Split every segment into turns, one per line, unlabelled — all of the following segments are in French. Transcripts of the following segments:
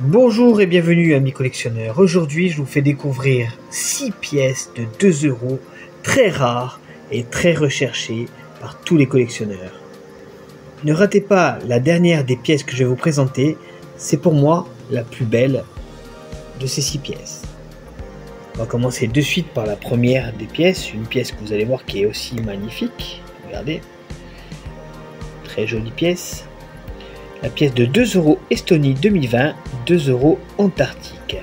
Bonjour et bienvenue amis collectionneurs. Aujourd'hui je vous fais découvrir 6 pièces de 2 € très rares et très recherchées par tous les collectionneurs. Ne ratez pas la dernière des pièces que je vais vous présenter, c'est pour moi la plus belle de ces 6 pièces. On va commencer de suite par la première des pièces, une pièce que vous allez voir qui est aussi magnifique. Regardez, très jolie pièce. La pièce de 2 € Estonie 2020, 2 € Antarctique.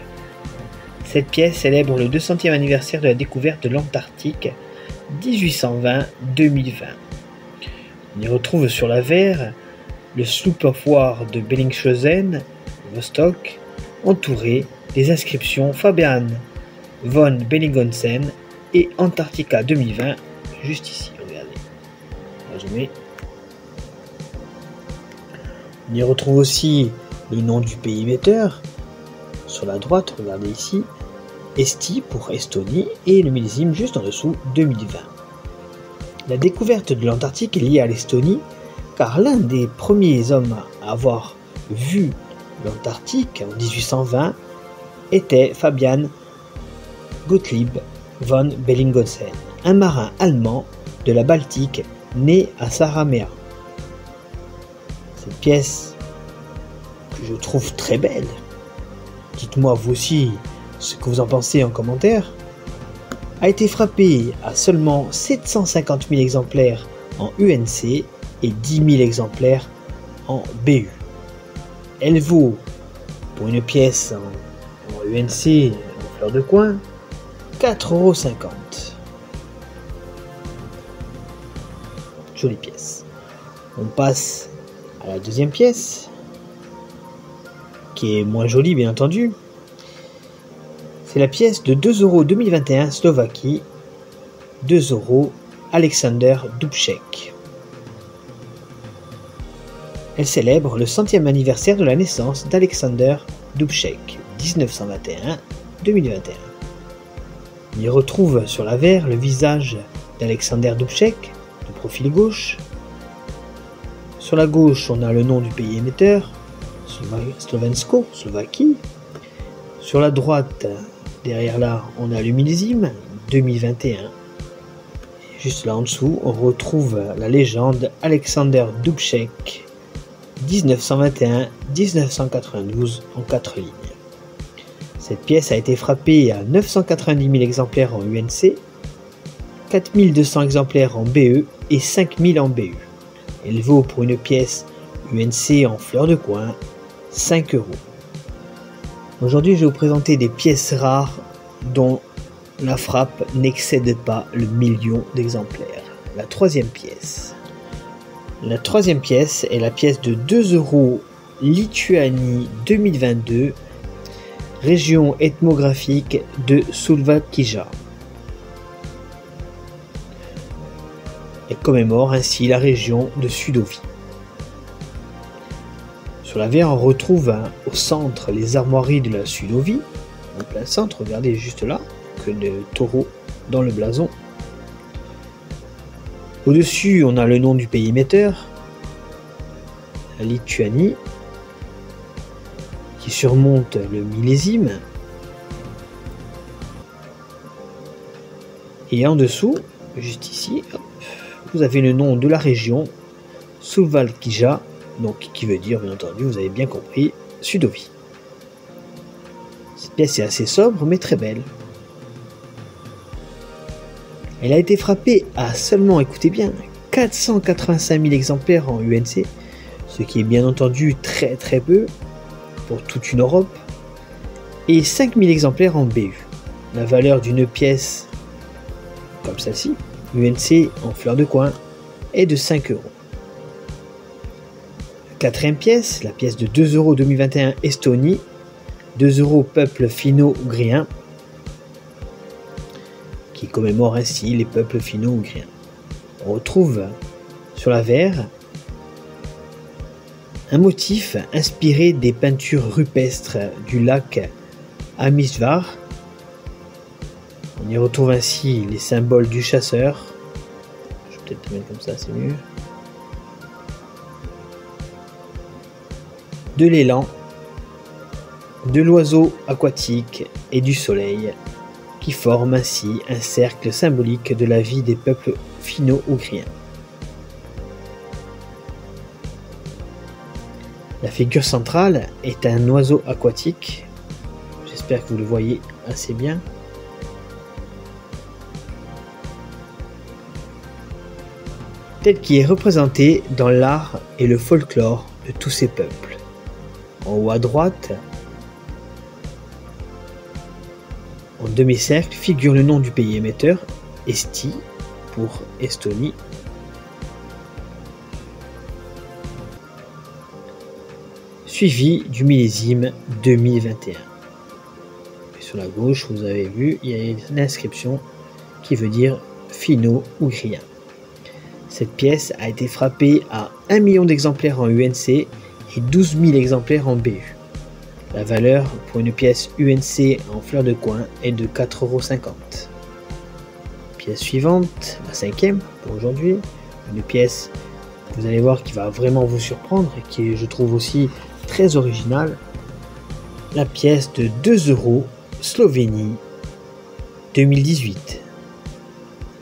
Cette pièce célèbre le 200e anniversaire de la découverte de l'Antarctique 1820-2020. On y retrouve sur l'avers le sloop of war de Bellingshausen, Vostok, entouré des inscriptions Fabian von Bellingshausen et Antarctica 2020, juste ici, regardez. On va zoomer. On y retrouve aussi le nom du pays émetteur, sur la droite, regardez ici, Esti pour Estonie, et le millésime juste en dessous, 2020. La découverte de l'Antarctique est liée à l'Estonie, car l'un des premiers hommes à avoir vu l'Antarctique en 1820 était Fabian Gottlieb von Bellingshausen, un marin allemand de la Baltique né à Saaremaa. Cette pièce que je trouve très belle. Dites-moi vous aussi ce que vous en pensez en commentaire. A été frappée à seulement 750 000 exemplaires en UNC et 10 000 exemplaires en BU. Elle vaut pour une pièce en UNC en fleur de coin 4,50 €. Jolie pièce. On passe à la deuxième pièce, qui est moins jolie bien entendu. C'est la pièce de 2 € 2021 Slovaquie, 2 € Alexander Dubček. Elle célèbre le 100e anniversaire de la naissance d'Alexander Dubček, 1921-2021. On y retrouve sur l'avers le visage d'Alexander Dubček, de profil gauche. Sur la gauche, on a le nom du pays émetteur, Slovensko, Slovaquie. Sur la droite, derrière là, on a le millésime, 2021. Et juste là en dessous, on retrouve la légende Alexander Dubček, 1921-1992 en 4 lignes. Cette pièce a été frappée à 990 000 exemplaires en UNC, 4200 exemplaires en BE et 5000 en BU. Elle vaut pour une pièce UNC en fleur de coin 5 €. Aujourd'hui, je vais vous présenter des pièces rares dont la frappe n'excède pas le million d'exemplaires. La troisième pièce. La troisième pièce est la pièce de 2 € Lituanie 2022, région ethnographique de Slovaquie. Elle commémore ainsi la région de Sudovie. Sur l'avers, on retrouve au centre les armoiries de la Sudovie, en plein centre, regardez juste là, que le taureau dans le blason. Au-dessus, on a le nom du pays émetteur, la Lituanie, qui surmonte le millésime. Et en dessous, juste ici, hop, vous avez le nom de la région, Suwałki, donc qui veut dire, bien entendu, vous avez bien compris, Sudovie. Cette pièce est assez sobre, mais très belle. Elle a été frappée à seulement, écoutez bien, 485 000 exemplaires en UNC, ce qui est bien entendu très très peu pour toute une Europe, et 5 000 exemplaires en BU. La valeur d'une pièce comme celle-ci, UNC en fleur de coin, est de 5 €. Quatrième pièce, la pièce de 2 € 2021 Estonie, 2 € peuple finno-ougréen, qui commémore ainsi les peuples finno-ougréens. On retrouve sur l'avers un motif inspiré des peintures rupestres du lac Amisvar. On y retrouve ainsi les symboles du chasseur. Je vais peut-être le mettre comme ça, c'est mieux. De l'élan de l'oiseau aquatique et du soleil, qui forment ainsi un cercle symbolique de la vie des peuples finno-ougriens. La figure centrale est un oiseau aquatique, j'espère que vous le voyez assez bien, tel qu'il est représenté dans l'art et le folklore de tous ces peuples. En haut à droite, en demi-cercle, figure le nom du pays émetteur, Eesti pour Estonie, suivi du millésime 2021. Et sur la gauche, vous avez vu, il y a une inscription qui veut dire finno-ougrien. Cette pièce a été frappée à 1 million d'exemplaires en UNC et 12 000 exemplaires en BU. La valeur pour une pièce UNC en fleur de coin est de 4,50 €. Pièce suivante, la 5e pour aujourd'hui, une pièce, vous allez voir, qui va vraiment vous surprendre et qui est, je trouve, aussi très originale. La pièce de 2 € Slovénie 2018.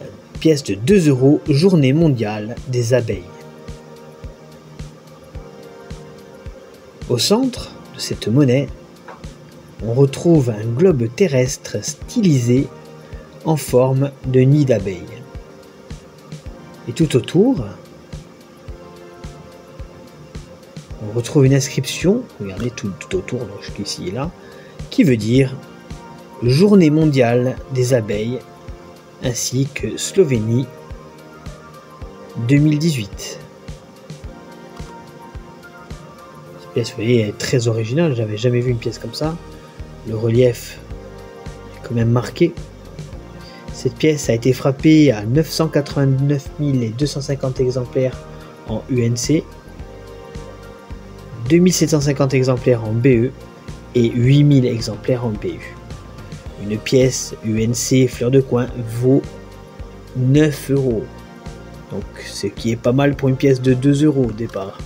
La pièce de 2 € Journée mondiale des abeilles. Au centre de cette monnaie, on retrouve un globe terrestre stylisé en forme de nid d'abeilles. Et tout autour, on retrouve une inscription, regardez tout autour, donc jusqu'ici et là, qui veut dire Journée mondiale des abeilles, ainsi que Slovénie 2018. Cette pièce, vous voyez, est très originale, j'avais jamais vu une pièce comme ça. Le relief est quand même marqué. Cette pièce a été frappée à 989 250 exemplaires en UNC, 2750 exemplaires en BE et 8000 exemplaires en BU. Une pièce UNC fleur de coin vaut 9 €. Donc ce qui est pas mal pour une pièce de 2 € au départ.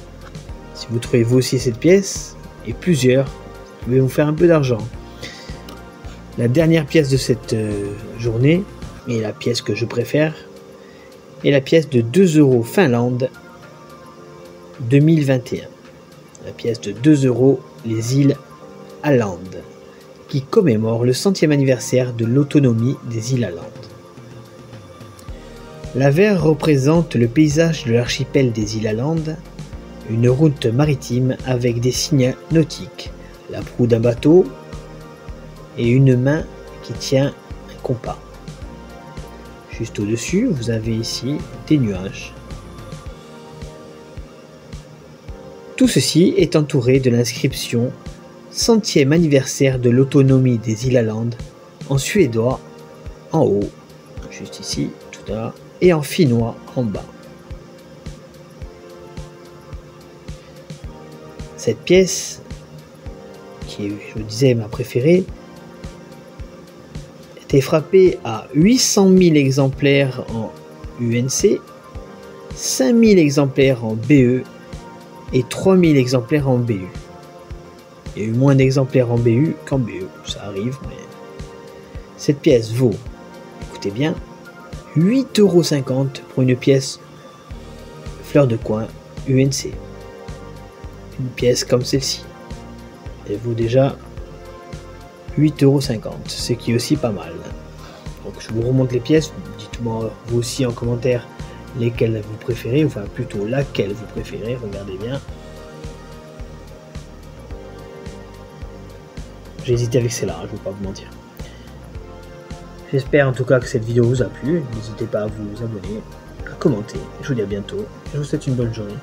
Si vous trouvez vous aussi cette pièce, et plusieurs, vous pouvez vous faire un peu d'argent. La dernière pièce de cette journée, et la pièce que je préfère, est la pièce de 2 € Finlande 2021. La pièce de 2 € les îles Åland, qui commémore le 100e anniversaire de l'autonomie des îles Åland. L'avers représente le paysage de l'archipel des îles Åland, une route maritime avec des signes nautiques, la proue d'un bateau et une main qui tient un compas. Juste au-dessus, vous avez ici des nuages. Tout ceci est entouré de l'inscription 100e anniversaire de l'autonomie des îles Åland en suédois en haut, juste ici, tout à l'heure, et en finnois en bas. Cette pièce, qui est, je vous disais, ma préférée, était frappée à 800 000 exemplaires en UNC, 5 000 exemplaires en BE et 3 000 exemplaires en BU. Il y a eu moins d'exemplaires en BU qu'en BE, ça arrive, mais cette pièce vaut, écoutez bien, 8,50 € pour une pièce fleur de coin UNC. Une pièce comme celle-ci, elle vaut déjà 8,50 €, ce qui est aussi pas mal. Donc je vous remonte les pièces, dites-moi vous aussi en commentaire lesquelles vous préférez, enfin plutôt laquelle vous préférez, regardez bien. J'ai hésité avec celle-là, je ne vais pas vous mentir. J'espère en tout cas que cette vidéo vous a plu, n'hésitez pas à vous abonner, à commenter, je vous dis à bientôt, je vous souhaite une bonne journée.